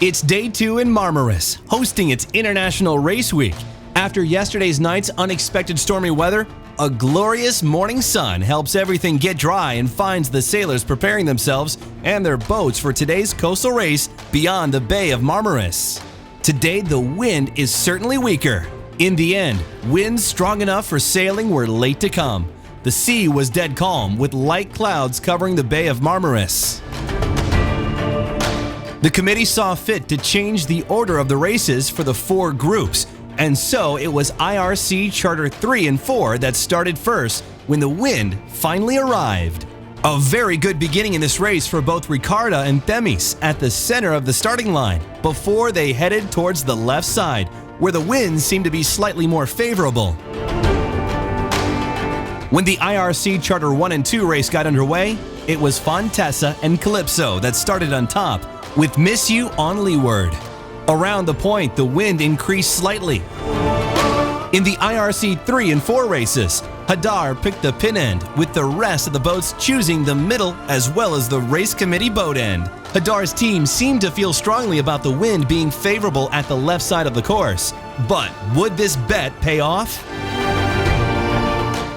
It's day 2 in Marmaris, hosting its International Race Week. After yesterday's night's unexpected stormy weather, a glorious morning sun helps everything get dry and finds the sailors preparing themselves and their boats for today's coastal race beyond the Bay of Marmaris. Today, the wind is certainly weaker. In the end, winds strong enough for sailing were late to come. The sea was dead calm, with light clouds covering the Bay of Marmaris. The committee saw fit to change the order of the races for the 4 groups, and so it was IRC Charter 3 and 4 that started first when the wind finally arrived. A very good beginning in this race for both Ricarda and Themis at the center of the starting line before they headed towards the left side, where the winds seemed to be slightly more favorable. When the IRC Charter 1 and 2 race got underway, it was Fontessa and Calypso that started on top, with Miss You on leeward. Around the point, the wind increased slightly. In the IRC 3 and 4 races, Hadar picked the pin end, with the rest of the boats choosing the middle as well as the race committee boat end. Hadar's team seemed to feel strongly about the wind being favorable at the left side of the course. But would this bet pay off?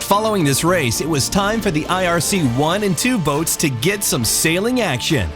Following this race, it was time for the IRC 1 and 2 boats to get some sailing action.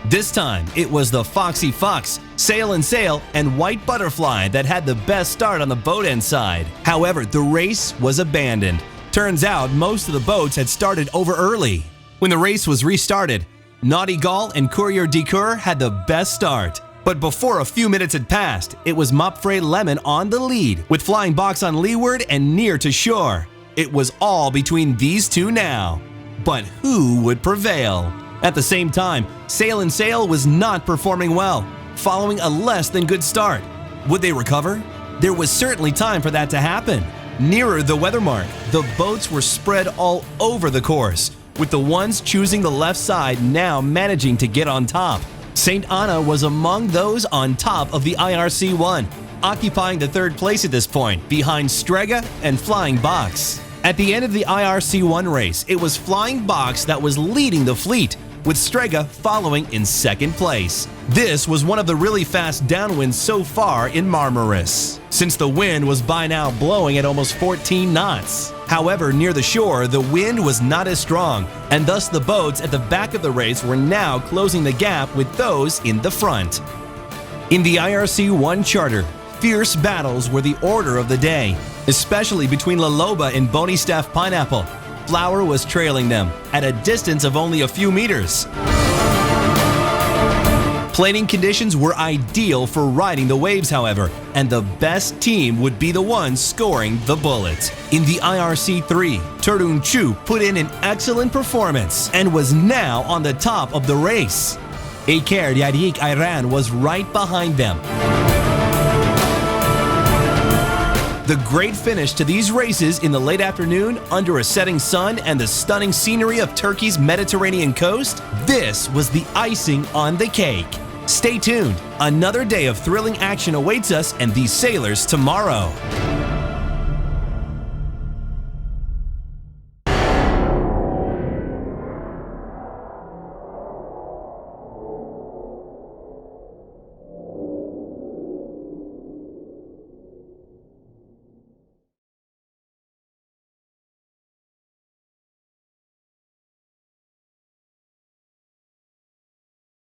This time, it was the Foxy Fox, Sail and Sail, and White Butterfly that had the best start on the boat end side. However, the race was abandoned. Turns out most of the boats had started over early. When the race was restarted, Naughty Gall and Courier d'Coeur had the best start. But before a few minutes had passed, it was Mopfrey Lemon on the lead, with Flying Box on leeward and near to shore. It was all between these two now. But who would prevail? At the same time, Sail and Sail was not performing well, following a less than good start. Would they recover? There was certainly time for that to happen. Nearer the weather mark, the boats were spread all over the course, with the ones choosing the left side now managing to get on top. St. Anna was among those on top of the IRC1, occupying the 3rd place at this point, behind Strega and Flying Box. At the end of the IRC1 race, it was Flying Box that was leading the fleet, with Strega following in 2nd place. This was one of the really fast downwinds so far in Marmaris, since the wind was by now blowing at almost 14 knots. However, near the shore, the wind was not as strong, and thus the boats at the back of the race were now closing the gap with those in the front. In the IRC1 charter, fierce battles were the order of the day, especially between La Loba and Bony Staff Pineapple. Flower was trailing them at a distance of only a few meters. Planing conditions were ideal for riding the waves, however, and the best team would be the one scoring the bullets. In the IRC3, Turdung Chu put in an excellent performance and was now on the top of the race. Aker Yadik Iran was right behind them. The great finish to these races in the late afternoon under a setting sun and the stunning scenery of Turkey's Mediterranean coast, this was the icing on the cake. Stay tuned. Another day of thrilling action awaits us and these sailors tomorrow.